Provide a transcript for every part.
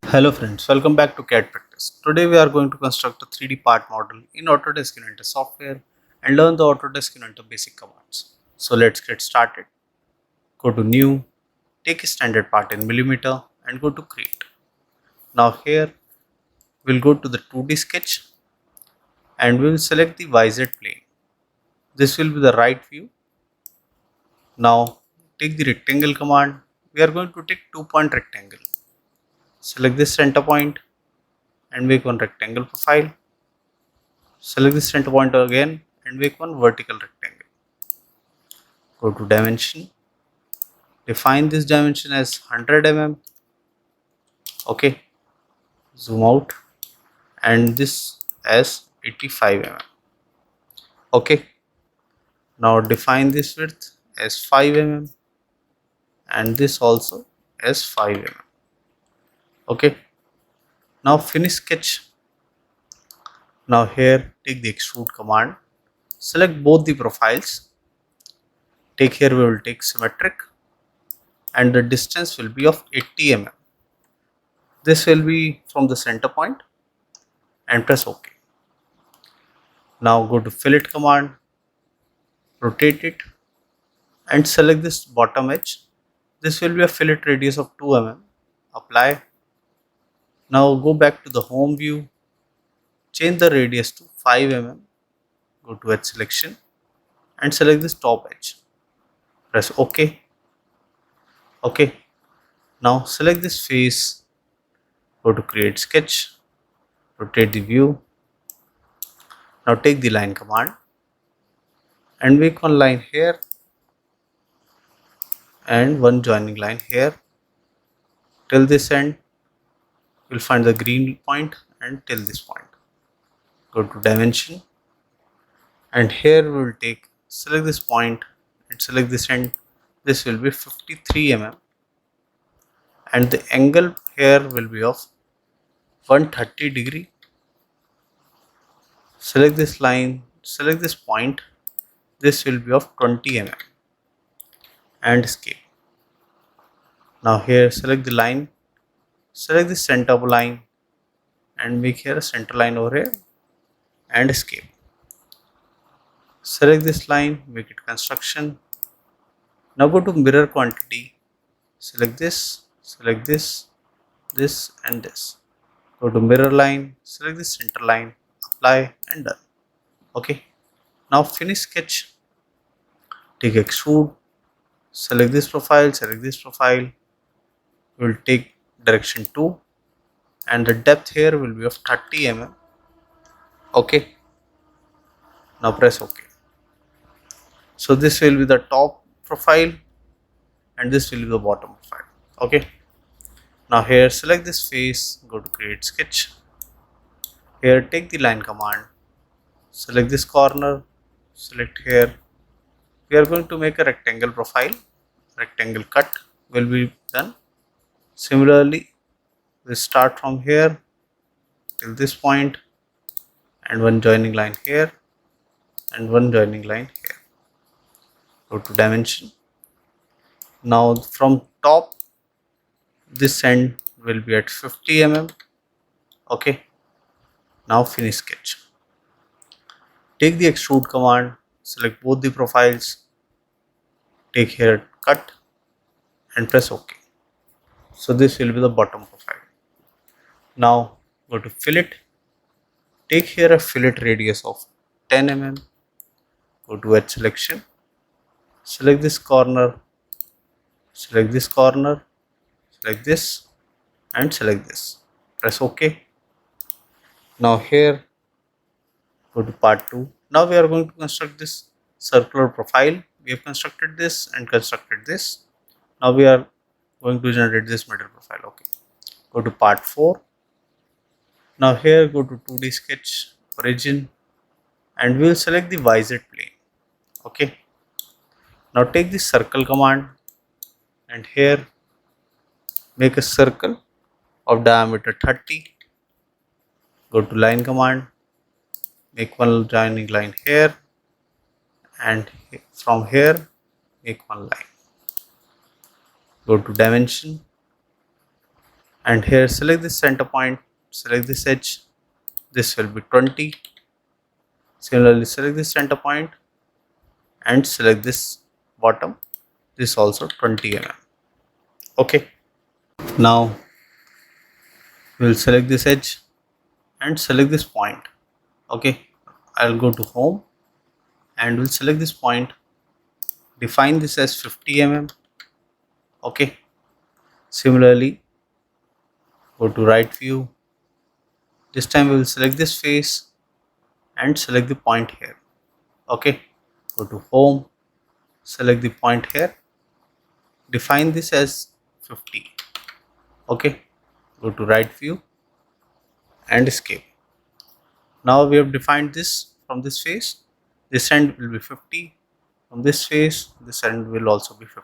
Hello friends, welcome back to CAD Practice. Today we are going to construct a 3D part model in Autodesk Inventor software and learn the Autodesk Inventor basic commands. So let's get started. Go to New, take a standard part in millimeter and go to Create. Now here we'll go to the 2D sketch and we will select the YZ plane. This will be the right view. Now take the rectangle command. We are going to take 2-point rectangle. Select this center point and make one rectangle profile. Select the center point again and make one vertical rectangle. Go to dimension. Define this dimension as 100 mm. Okay. Zoom out and this as 85 mm. Okay. Now define this width as 5 mm and this also as 5 mm. Okay. Now finish sketch. Now here take the extrude command. Select both the profiles. Take here we will take symmetric and the distance will be of 80 mm. This will be from the center point and press OK. Now go to fillet command, rotate it and select this bottom edge. This will be a fillet radius of 2 mm. Apply. Now go back to the home view, change the radius to 5 mm. Go to edge selection and select this top edge. Press OK. OK. Now select this face, go to create sketch, rotate the view. Now take the line command and make one line here and one joining line here. Till this end, you'll find the green point and till this point. Go to dimension and here we will take, select this point and select this end. This will be 53 mm and the angle here will be of 130 degree. Select this line, select this point. This will be of 20 mm and escape. Now here select the line, select the center line and make here a center line over here and escape. Select this line, make it construction. Now go to mirror quantity, select this and this. Go to mirror line, select the center line, apply and done. Okay. Now finish sketch, take extrude, select this profile, we will take direction 2 and the depth here will be of 30 mm. Okay. Now press OK. So this will be the top profile and this will be the bottom profile. Okay. Now here select this face, go to create sketch. Here take the line command, select this corner, select here. We are going to make a rectangle profile, rectangle cut will be done. Similarly, we start from here till this point and one joining line here and one joining line here. Go to dimension. Now from top, this end will be at 50 mm. Okay. Now finish sketch. Take the extrude command, select both the profiles, take here cut and press OK. So this will be the bottom profile. Now go to fillet, take here a fillet radius of 10 mm, go to edge selection, select this corner, select this corner, select this and select this. Press OK. Now here go to part 2. Now we are going to construct this circular profile. We have constructed this and constructed this. Now we are going to generate this middle profile. Okay. Go to part 4. Now here go to 2D sketch, origin and we will select the YZ plane. Okay. Now take the circle command and here make a circle of diameter 30. Go to line command, make one joining line here and from here make one line. Go to dimension and here select this center point, select this edge, this will be 20. Similarly select this center point and select this bottom, this also 20 mm. Okay, now we will select this edge and select this point. Okay, I'll go to home and we'll select this point, define this as 50 mm. Okay, similarly go to right view, this time we will select this face and select the point here. Okay, go to home, select the point here, define this as 50. Okay, go to right view and escape. Now we have defined this from this face, this end will be 50, from this face this end will also be 50.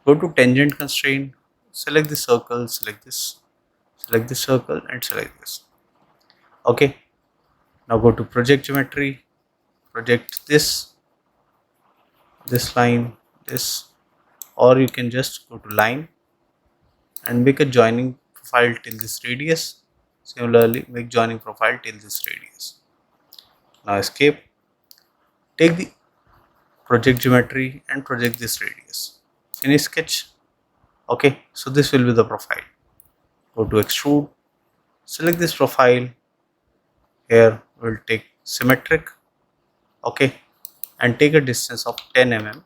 Go to tangent constraint, select the circle, select this circle and select this. Okay, now go to project geometry, project this line, this, or you can just go to line and make a joining profile till this radius. Similarly make joining profile till this radius. Now escape, take the project geometry and project this radius, finish sketch. Okay, so this will be the profile. Go to extrude, select this profile, here we'll take symmetric. Okay, and take a distance of 10 mm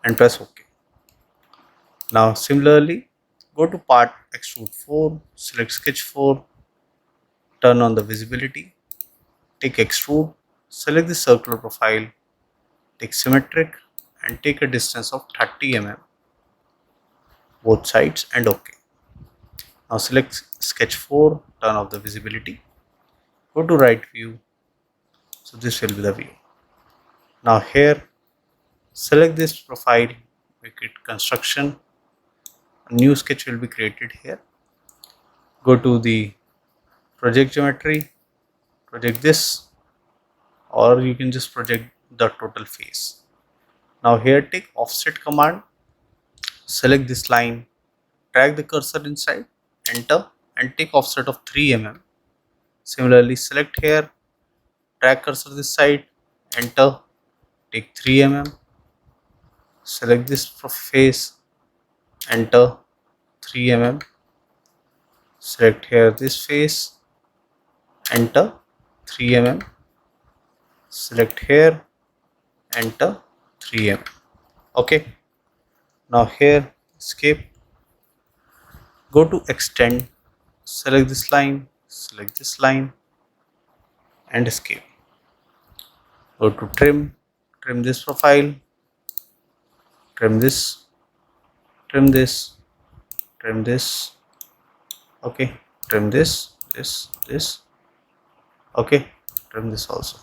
and press OK. Now similarly go to part extrude 4, select sketch 4, turn on the visibility, take extrude, select the circular profile, take symmetric and take a distance of 30 mm both sides and OK. Now select sketch 4, turn off the visibility, go to right view, so this will be the view. Now here select this profile, make it construction, a new sketch will be created here. Go to the project geometry, project this, or you can just project the total face. Now here take offset command, select this line, drag the cursor inside, enter and take offset of 3 mm. Similarly select here, drag cursor this side, enter, take 3 mm, select this face, enter, 3 mm, select here this face, enter, 3 mm, select here, enter, 3 mm. Okay, now here escape, go to extend, select this line and escape. Go to trim, trim this profile, trim this, trim this, trim this. Okay, trim this, this. Okay, trim this also.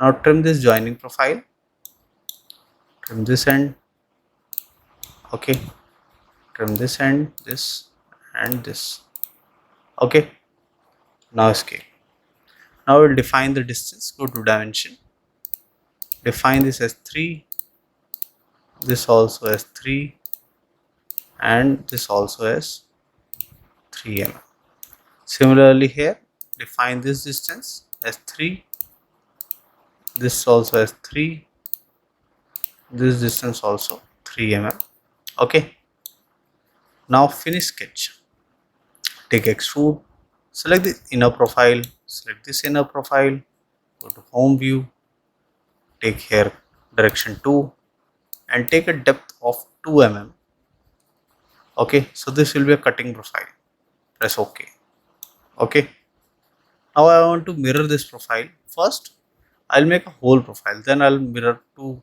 Now trim this joining profile, trim this end. Okay, trim this end, this and this. Okay, now escape. Now we'll define the distance, go to dimension, define this as 3, this also as 3 and this also as 3 mm. Similarly here define this distance as 3, this also as 3, this distance also 3 mm. Okay, now finish sketch, take extrude, select the inner profile, select this inner profile, go to home view, take here direction 2 and take a depth of 2 mm. Okay, so this will be a cutting profile, press OK. Okay, now I want to mirror this profile. First I'll make a whole profile, then I'll mirror two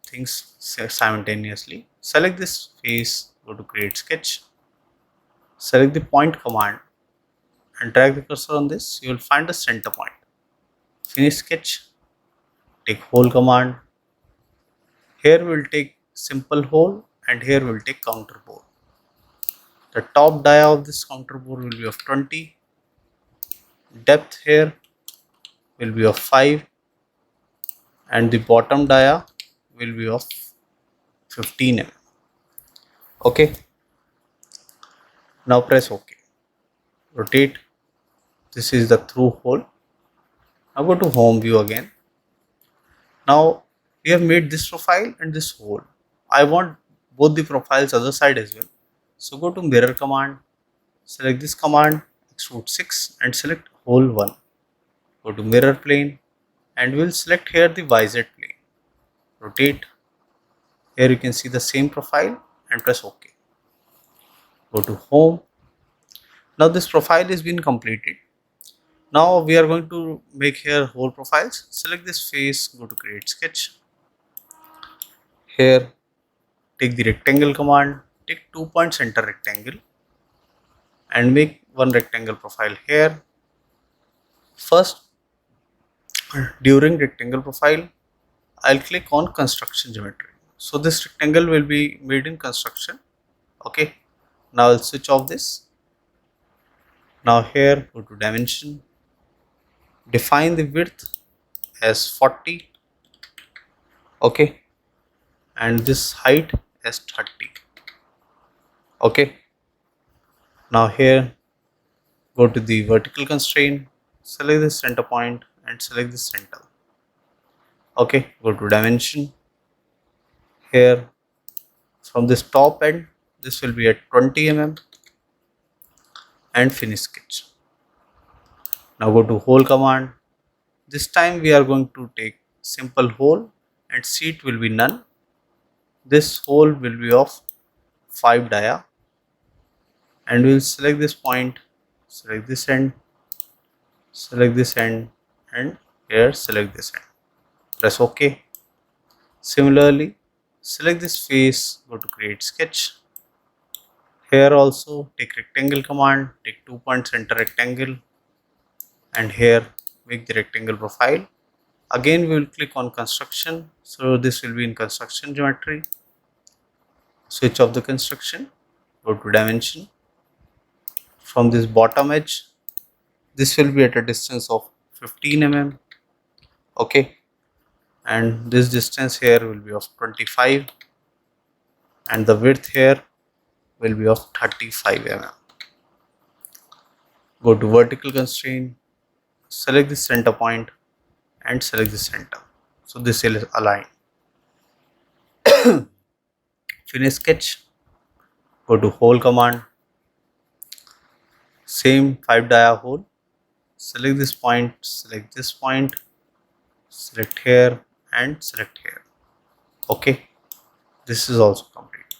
things simultaneously. Select this face, go to create sketch, select the point command and drag the cursor on this, you will find the center point. Finish sketch, take hole command, here we will take simple hole and here we will take counter bore. The top dia of this counter bore will be of 20, depth here will be of 5 and the bottom dia will be of 15 mm. Okay, Now press OK. Rotate. This is the through hole. Now go to home view again. Now we have made this profile and this hole. I want both the profiles other side as well. So go to mirror command, select this command, extrude 6 and select hole 1. Go to mirror plane and we'll select here the YZ plane. Rotate. Here you can see the same profile and press OK. Go to home. Now this profile is been completed. Now we are going to make here whole profiles. Select this face, go to create sketch. Here take the rectangle command, take 2 point center rectangle and make one rectangle profile here. First, during rectangle profile, I'll click on construction geometry. So this rectangle will be made in construction. Okay. Now I'll switch off this. Now here go to dimension, define the width as 40. Okay. And this height as 30. Okay. Now here go to the vertical constraint, select the center point and select the center. Okay, go to dimension. Here from this top end, this will be at 20 mm and finish sketch. Now go to hole command. This time we are going to take simple hole and sheet will be none. This hole will be of 5 dia and we will select this point, select this end, select this end and here select this end. Press OK. Similarly, select this face, go to create sketch. Here also take rectangle command, take 2 point center rectangle and here make the rectangle profile. Again we will click on construction. So this will be in construction geometry. Switch off the construction, go to dimension. From this bottom edge, this will be at a distance of 15 mm. Okay. And this distance here will be of 25 and the width here will be of 35 mm. Go to vertical constraint, select the center point and select the center. So this is aligned. Finish sketch, go to hole command, same 5 dia hole, select this point, select this point, select here and select here. Okay, this is also complete.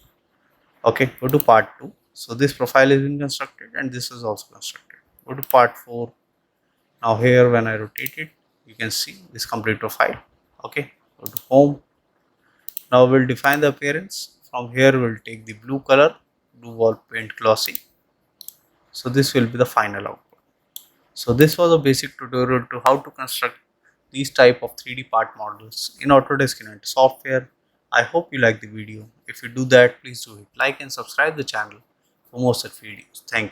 Okay, go to part 2. So this profile is being constructed and this is also constructed. Go to part 4. Now here when I rotate it, you can see this complete profile. Okay, go to home. Now we'll define the appearance. From here we'll take the blue color, do wall paint glossy. So this will be the final output. So this was a basic tutorial to how to construct these type of 3D part models in Autodesk Inventor software. I hope you like the video. If you do that, please do hit like and subscribe the channel for more such videos. Thank you.